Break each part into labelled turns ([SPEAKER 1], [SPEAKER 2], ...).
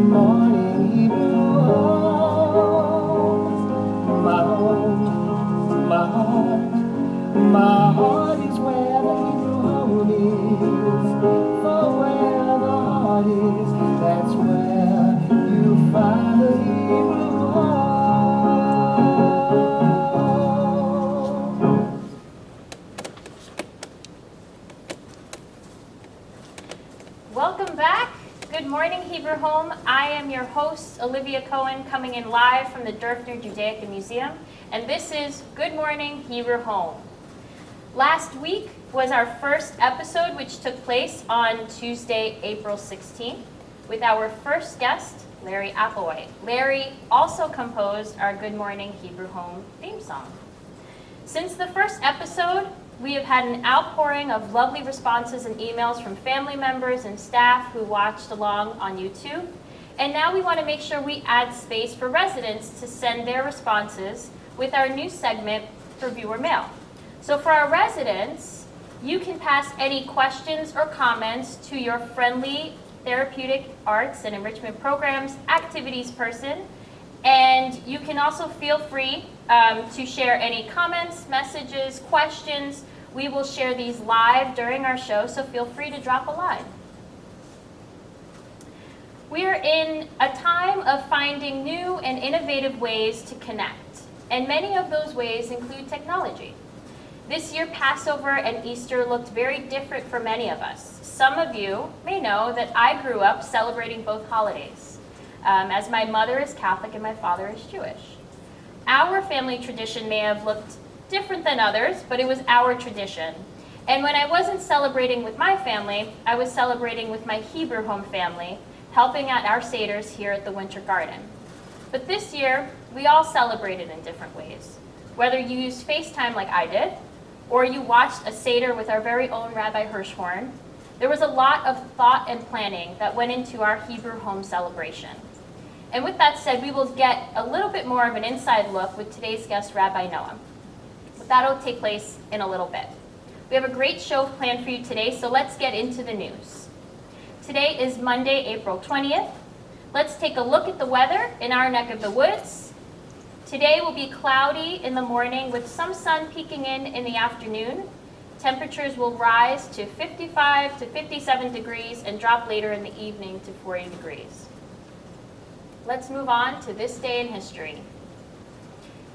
[SPEAKER 1] morning home. My heart is where the Hebrew home is. For where the heart is, that's where you find the Hebrew home.
[SPEAKER 2] Welcome back. Good morning, Hebrew Home. I am your host, Olivia Cohen, coming in live from the Dörfner Judaica Museum, and this is Good Morning, Hebrew Home. Last week was our first episode, which took place on Tuesday, April 16th, with our first guest, Larry Applewhite. Larry also composed our Good Morning, Hebrew Home theme song. Since the first episode, we have had an outpouring of lovely responses and emails from family members and staff who watched along on YouTube. And now we want to make sure we add space for residents to send their responses with our new segment for viewer mail. So for our residents, you can pass any questions or comments to your friendly therapeutic arts and enrichment programs activities person. And you can also feel free to share any comments, messages, questions. We will share these live during our show, so feel free to drop a line. We are in a time of finding new and innovative ways to connect, and many of those ways include technology. This year, Passover and Easter looked very different for many of us. Some of you may know that I grew up celebrating both holidays, as my mother is Catholic and my father is Jewish. Our family tradition may have looked different than others, but it was our tradition. And when I wasn't celebrating with my family, I was celebrating with my Hebrew home family, helping at our Seders here at the Winter Garden. But this year, we all celebrated in different ways. Whether you used FaceTime like I did, or you watched a Seder with our very own Rabbi Hirschhorn, there was a lot of thought and planning that went into our Hebrew home celebration. And with that said, we will get a little bit more of an inside look with today's guest, Rabbi Noah. But that'll take place in a little bit. We have a great show planned for you today, so let's get into the news. Today is Monday, April 20th. Let's take a look at the weather in our neck of the woods. Today will be cloudy in the morning with some sun peeking in the afternoon. Temperatures will rise to 55 to 57 degrees and drop later in the evening to 40 degrees. Let's move on to this day in history.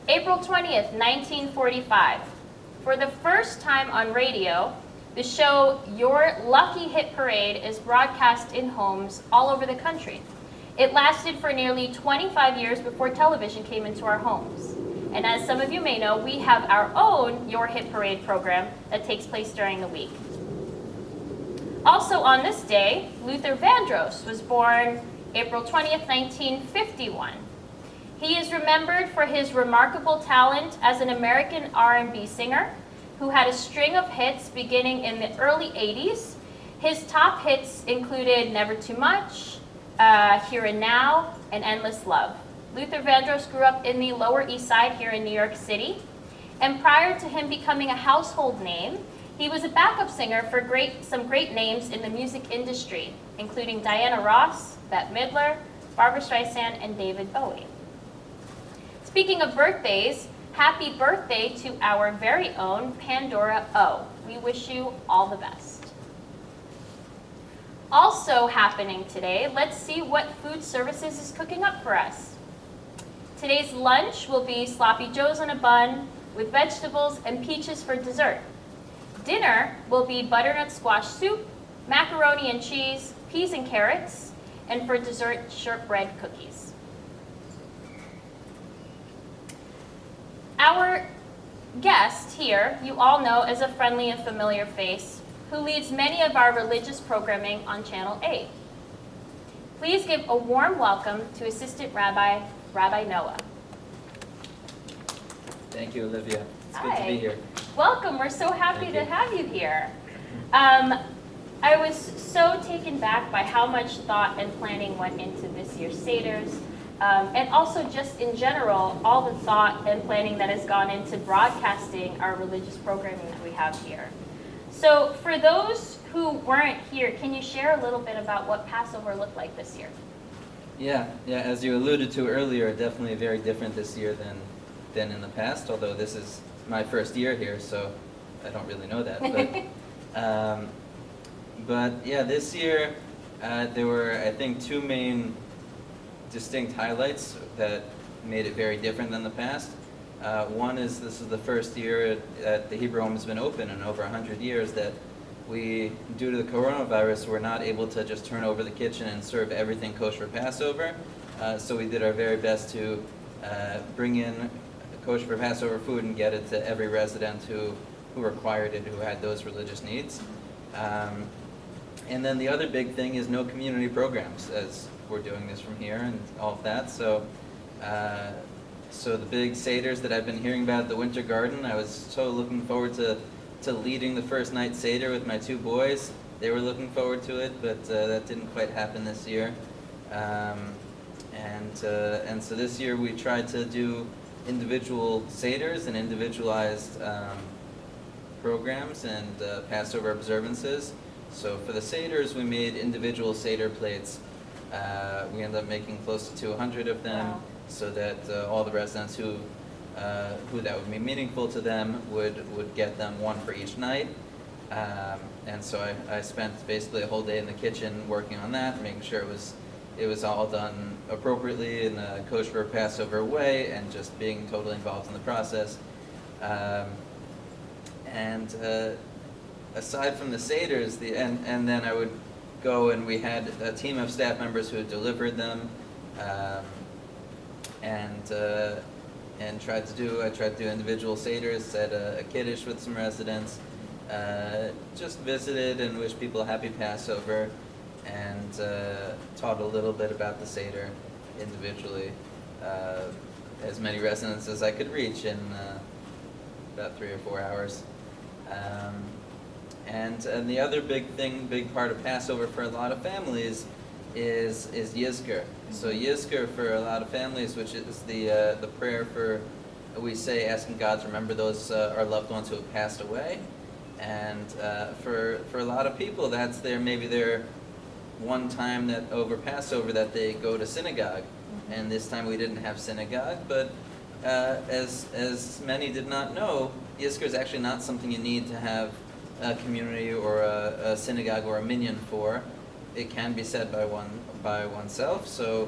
[SPEAKER 2] April 20th, 1945. For the first time on radio, the show Your Lucky Hit Parade is broadcast in homes all over the country. It lasted for nearly 25 years before television came into our homes. And as some of you may know, we have our own Your Hit Parade program that takes place during the week. Also on this day, Luther Vandross was born April 20th, 1951. He is remembered for his remarkable talent as an American R&B singer who had a string of hits beginning in the early 80s. His top hits included Never Too Much, Here and Now, and Endless Love. Luther Vandross grew up in the Lower East Side here in New York City, and prior to him becoming a household name, he was a backup singer for some great names in the music industry, including Diana Ross, Bette Midler, Barbra Streisand, and David Bowie. Speaking of birthdays, happy birthday to our very own Pandora O. We wish you all the best. Also happening today, let's see what food services is cooking up for us. Today's lunch will be sloppy joes on a bun with vegetables and peaches for dessert. Dinner will be butternut squash soup, macaroni and cheese, peas and carrots, and for dessert, shortbread cookies. Our guest here, you all know as a friendly and familiar face, who leads many of our religious programming on Channel 8. Please give a warm welcome to Assistant Rabbi, Rabbi Noah.
[SPEAKER 3] Thank you, Olivia. It's
[SPEAKER 2] Hi.
[SPEAKER 3] good to be here.
[SPEAKER 2] Welcome, we're so happy
[SPEAKER 3] Thank
[SPEAKER 2] to
[SPEAKER 3] you.
[SPEAKER 2] have you here. I was so taken back by how much thought and planning went into this year's Seders, and also just in general, all the thought and planning that has gone into broadcasting our religious programming that we have here. So for those who weren't here, can you share a little bit about what Passover looked like this year?
[SPEAKER 3] Yeah, as you alluded to earlier, definitely very different this year than in the past, although this is my first year here, so I don't really know that. But yeah, this year there were, I think, two main distinct highlights that made it very different than the past. One is this is the first year that the Hebrew Home has been open in over 100 years that we, due to the coronavirus, were not able to just turn over the kitchen and serve everything kosher Passover. So we did our very best to bring in kosher for Passover food and get it to every resident who required it, who had those religious needs. And then the other big thing is no community programs, as we're doing this from here and all of that. So the big seders that I've been hearing about at the Winter Garden, I was so looking forward to leading the first night seder with my two boys. They were looking forward to it, but that didn't quite happen this year. And so this year we tried to do individual seders and individualized programs and Passover observances. So for the seders, we made individual seder plates. We ended up making close to 200 of them. Wow. So that all the residents who that would be meaningful to them would get them one for each night. And so I spent basically a whole day in the kitchen working on that, making sure it was all done appropriately in a kosher Passover way, and just being totally involved in the process. Aside from the seders, and then I would go, and we had a team of staff members who delivered them, and tried to do individual seders, said a kiddush with some residents, just visited and wished people a happy Passover, and taught a little bit about the seder individually, as many residents as I could reach in about 3 or 4 hours. And the other big part of Passover for a lot of families is Yizkor. So Yizkor for a lot of families, which is the prayer for, we say, asking God to remember those our loved ones who have passed away. And for a lot of people, that's maybe their one time that over Passover that they go to synagogue. And this time we didn't have synagogue, but as many did not know, Yizkor is actually not something you need to have a community or a synagogue or a minyan for. It can be said by oneself. So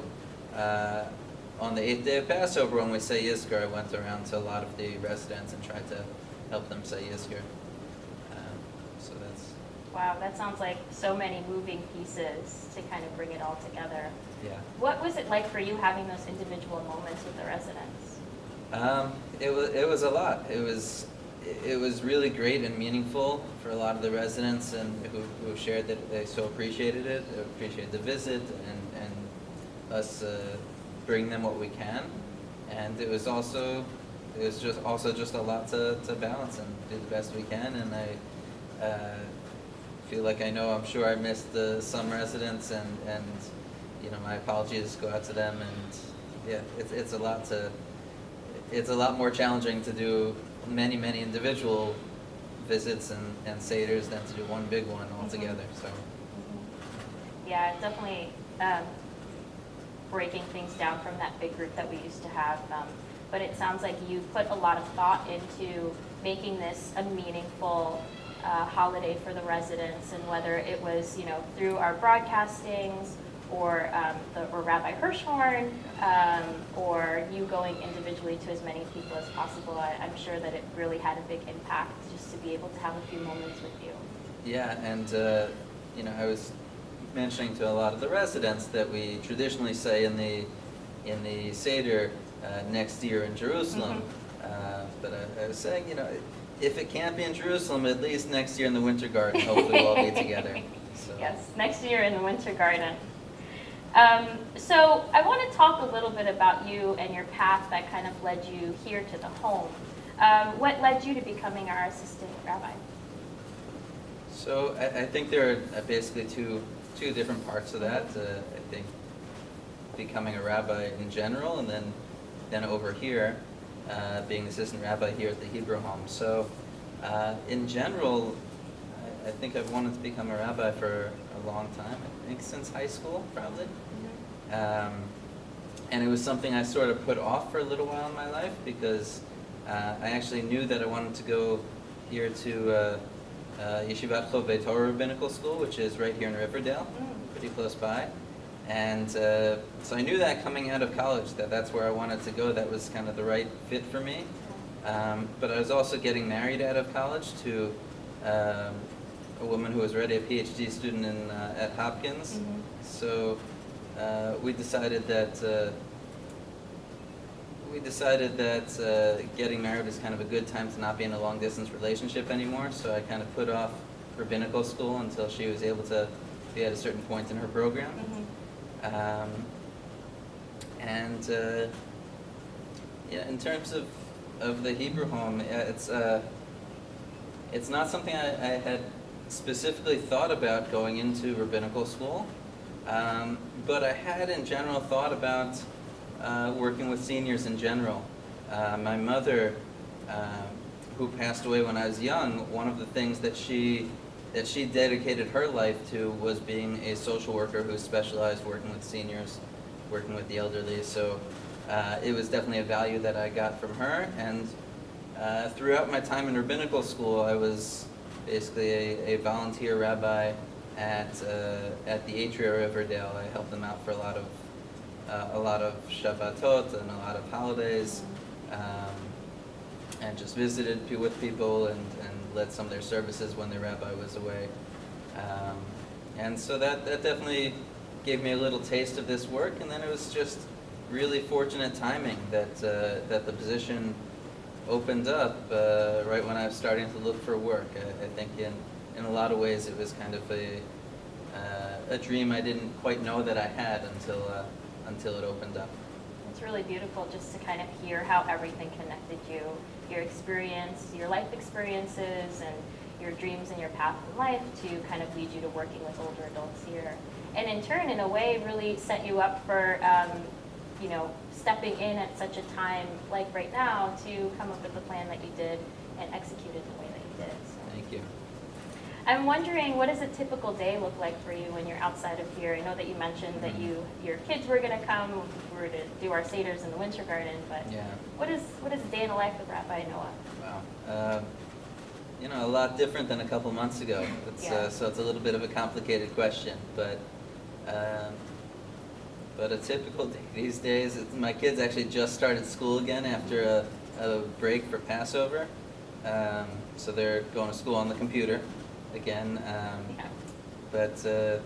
[SPEAKER 3] on the 8th day of Passover, when we say Yizkor, I went around to a lot of the residents and tried to help them say Yizkor. So that's...
[SPEAKER 2] Wow, that sounds like so many moving pieces to kind of bring it all together.
[SPEAKER 3] Yeah.
[SPEAKER 2] What was it like for you having those individual moments with the residents?
[SPEAKER 3] It was a lot. It was really great and meaningful for a lot of the residents and who shared that they so appreciated it, appreciated the visit, and us bring them what we can. And it was just a lot to balance and do the best we can. And I feel like I'm sure I missed some residents, and my apologies go out to them. And yeah, it's a lot more challenging to do many individual visits and seders than to do one big one all together. So
[SPEAKER 2] yeah, definitely breaking things down from that big group that we used to have. But it sounds like you put a lot of thought into making this a meaningful holiday for the residents, and whether it was through our broadcastings or Rabbi Hirschhorn, or you going individually to as many people as possible. I'm sure that it really had a big impact just to be able to have a few moments with you.
[SPEAKER 3] Yeah, and I was mentioning to a lot of the residents that we traditionally say in the Seder next year in Jerusalem. But I was saying, if it can't be in Jerusalem, at least next year in the Winter Garden, hopefully we'll all be together. So.
[SPEAKER 2] Yes, next year in the Winter Garden. So I want to talk a little bit about you and your path that kind of led you here to the home. What led you to becoming our assistant rabbi?
[SPEAKER 3] So I think there are basically two different parts of that. I think becoming a rabbi in general, and then over here, being the assistant rabbi here at the Hebrew Home. So in general, I think I've wanted to become a rabbi for a long time. I think since high school, probably. And it was something I sort of put off for a little while in my life because I actually knew that I wanted to go here to Yeshivat Chovei Torah Rabbinical School, which is right here in Riverdale, pretty close by. And so I knew that coming out of college, that that's where I wanted to go. That was kind of the right fit for me. But I was also getting married out of college to a woman who was already a PhD student at Hopkins. So we decided that getting married was kind of a good time to not be in a long distance relationship anymore. So I kind of put off rabbinical school until she was able to be at a certain point in her program. Yeah, in terms of the Hebrew home, it's not something I had specifically thought about going into rabbinical school, but I had in general thought about working with seniors in general. My mother, who passed away when I was young, one of the things that she dedicated her life to was being a social worker who specialized working with seniors, working with the elderly. So it was definitely a value that I got from her. And throughout my time in rabbinical school, I was basically a volunteer rabbi at the Atria Riverdale. I helped them out for a lot of Shabbatot and a lot of holidays, and just visited with people and led some of their services when their rabbi was away. And so that definitely gave me a little taste of this work. And then it was just really fortunate timing that the position opened up right when I was starting to look for work. I think in a lot of ways it was kind of a dream I didn't quite know that I had until it opened up.
[SPEAKER 2] It's really beautiful just to kind of hear how everything connected you, your experience, your life experiences, and your dreams and your path in life to kind of lead you to working with older adults here. And in turn, in a way, really set you up for stepping in at such a time like right now to come up with the plan that you did and execute it the way that you did. So.
[SPEAKER 3] Thank you.
[SPEAKER 2] I'm wondering, what does a typical day look like for you when you're outside of here? I know that you mentioned that your kids were going to come, we were to do our seders in the Winter Garden, but
[SPEAKER 3] Yeah.
[SPEAKER 2] what is a day in the life of Rabbi Noah?
[SPEAKER 3] Wow. A lot different than a couple months ago. So it's a little bit of a complicated question, but a typical day these days, my kids actually just started school again after a break for Passover. So they're going to school on the computer again. But so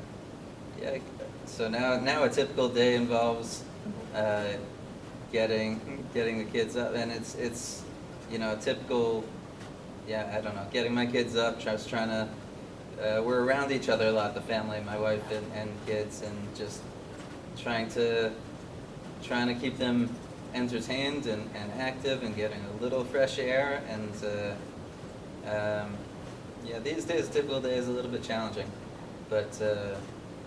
[SPEAKER 3] now a typical day involves getting the kids up, and it's a typical, I don't know, getting my kids up, just trying to, we're around each other a lot, the family, my wife and kids, and just trying to keep them entertained and active and getting a little fresh air. And these days, a typical day is a little bit challenging, but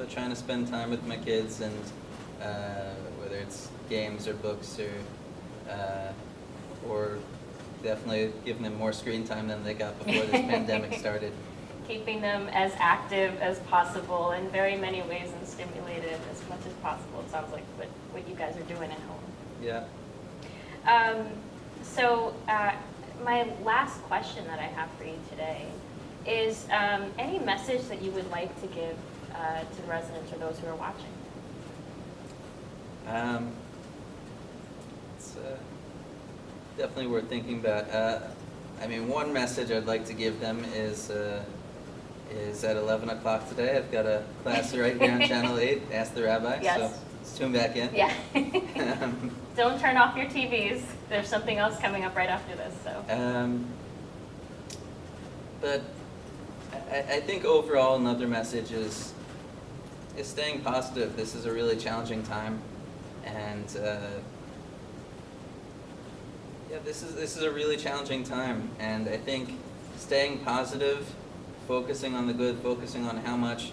[SPEAKER 3] trying to spend time with my kids, and whether it's games or books or definitely giving them more screen time than they got before this pandemic started.
[SPEAKER 2] Keeping them as active as possible in very many ways and stimulated as much as possible. It sounds like what you guys are doing at home.
[SPEAKER 3] Yeah.
[SPEAKER 2] So my last question that I have for you today is any message that you would like to give to the residents or those who are watching?
[SPEAKER 3] It's definitely worth thinking about. One message I'd like to give them is at 11 o'clock today. I've got a class right here on Channel 8, Ask the Rabbi.
[SPEAKER 2] Yes.
[SPEAKER 3] So let's tune back in.
[SPEAKER 2] Yeah. Don't turn off your TVs. There's something else coming up right after this. So.
[SPEAKER 3] But I think overall another message is staying positive. This is a really challenging time, and this is a really challenging time. And I think staying positive, focusing on the good, focusing on how much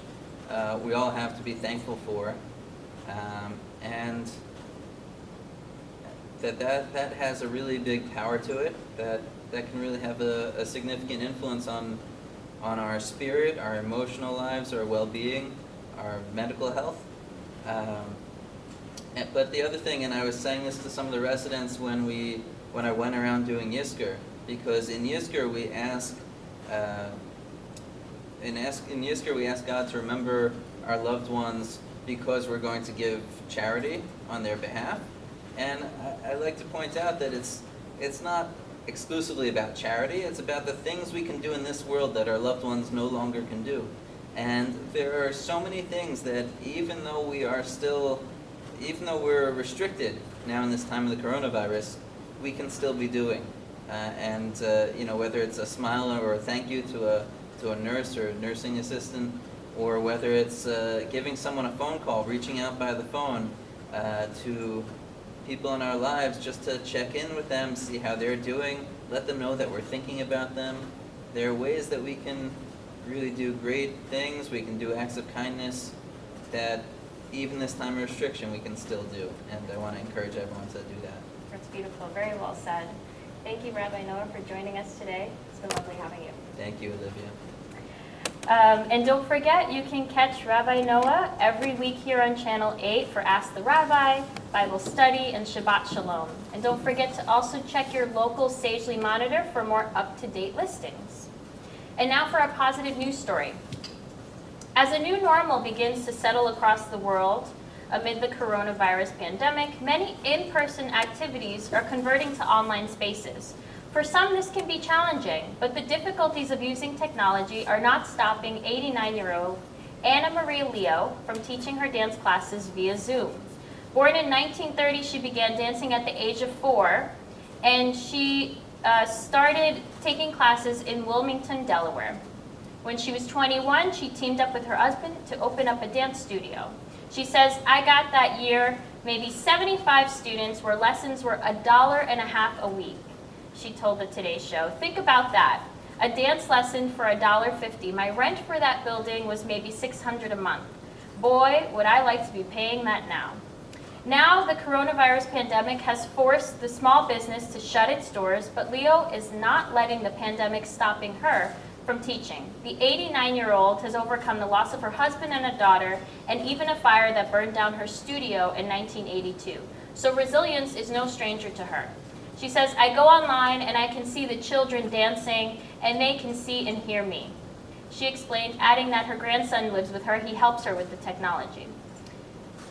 [SPEAKER 3] we all have to be thankful for, and that has a really big power to it. That can really have a significant influence on our spirit, our emotional lives, our well-being, our medical health. But the other thing, and I was saying this to some of the residents when I went around doing Yizkor, because in Yizkor we ask God to remember our loved ones because we're going to give charity on their behalf. And I like to point out that it's not exclusively about charity. It's about the things we can do in this world that our loved ones no longer can do. And there are so many things that even though we're restricted now in this time of the coronavirus, we can still be doing. Whether it's a smile or a thank you to a nurse or a nursing assistant, or whether it's giving someone a phone call, reaching out by the phone to people in our lives just to check in with them, see how they're doing, let them know that we're thinking about them. There are ways that we can really do great things. We can do acts of kindness that even this time of restriction we can still do. And I want to encourage everyone to do that.
[SPEAKER 2] That's beautiful. Very well said. Thank you, Rabbi Noah, for joining us today. It's been lovely having you.
[SPEAKER 3] Thank you, Olivia.
[SPEAKER 2] And don't forget, you can catch Rabbi Noah every week here on Channel 8 for Ask the Rabbi, Bible Study, and Shabbat Shalom. And don't forget to also check your local Sagely Monitor for more up-to-date listings. And now for our positive news story. As a new normal begins to settle across the world amid the coronavirus pandemic, many in-person activities are converting to online spaces. For some, this can be challenging, but the difficulties of using technology are not stopping 89-year-old Anna Marie Leo from teaching her dance classes via Zoom. Born in 1930, she began dancing at the age of 4, and she started taking classes in Wilmington, Delaware. When she was 21, she teamed up with her husband to open up a dance studio. She says, "I got that year maybe 75 students where lessons were $1.50 a week." She told the Today Show. Think about that. A dance lesson for $1.50. My rent for that building was maybe $600 a month. Boy, would I like to be paying that now. Now, the coronavirus pandemic has forced the small business to shut its doors, but Leo is not letting the pandemic stopping her from teaching. The 89-year-old has overcome the loss of her husband and a daughter, and even a fire that burned down her studio in 1982. So resilience is no stranger to her. She says, "I go online and I can see the children dancing, and they can see and hear me." She explained, adding that her grandson lives with her. He helps her with the technology.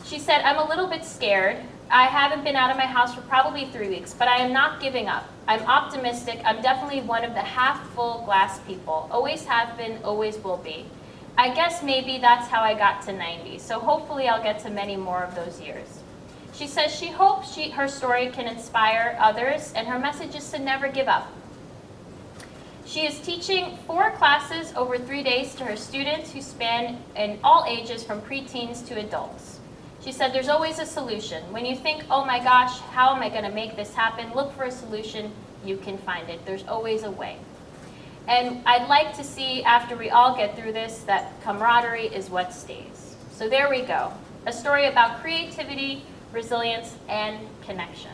[SPEAKER 2] She said, "I'm a little bit scared. I haven't been out of my house for probably 3 weeks, but I am not giving up. I'm optimistic. I'm definitely one of the half-full glass people. Always have been, always will be. I guess maybe that's how I got to 90, so hopefully I'll get to many more of those years." She says she hopes her story can inspire others, and her message is to never give up. She is teaching 4 classes over 3 days to her students who span in all ages from preteens to adults. She said there's always a solution. When you think, oh my gosh, how am I going to make this happen? Look for a solution. You can find it. There's always a way. And I'd like to see, after we all get through this, that camaraderie is what stays. So there we go. A story about creativity, resilience, and connection.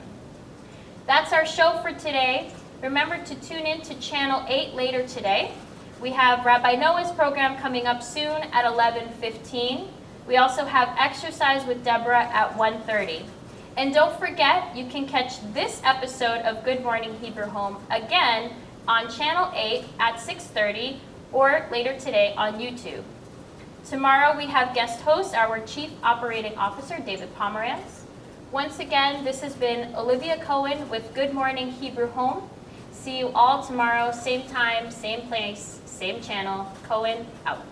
[SPEAKER 2] That's our show for today. Remember to tune in to Channel 8 later today. We have Rabbi Noah's program coming up soon at 11:15. We also have Exercise with Deborah at 1:30. And don't forget, you can catch this episode of Good Morning Hebrew Home again on Channel 8 at 6:30 or later today on YouTube. Tomorrow we have guest host, our Chief Operating Officer, David Pomerantz. Once again, this has been Olivia Cohen with Good Morning Hebrew Home. See you all tomorrow, same time, same place, same channel. Cohen out.